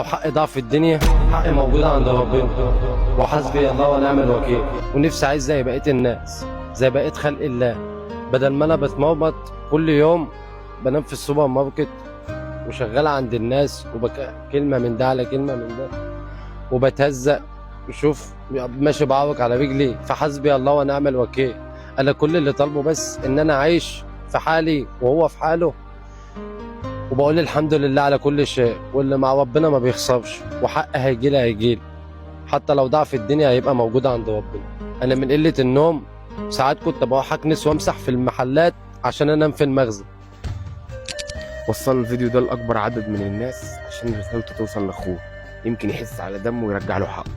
وحق ضعف الدنيا حق موجود عند ربنا، وحسبي الله ونعم الوكيل. ونفسي عايز زي بقية الناس، زي بقية خلق الله، بدل ما انا بتمرمط كل يوم بنام في السوبر ماركت وشغال عند الناس كلمة من ده على كلمة من ده وبتهزق. شوف ماشي بعوق على رجلي، فحسبي الله ونعم الوكيل. انا كل اللي طالبه بس ان انا عايش في حالي وهو في حاله، وبقول الحمد لله على كل شيء، واللي مع ربنا ما بيخسرش، وحق هيجيلي هيجيلي، حتى لو ضعف الدنيا هيبقى موجود عند ربنا. انا من قلة النوم ساعات كنت بروح اكنس وامسح في المحلات عشان انام في المخزن. وصل الفيديو ده لاكبر عدد من الناس عشان رسالته توصل لاخوه، يمكن يحس على دمه ويرجع له حقه.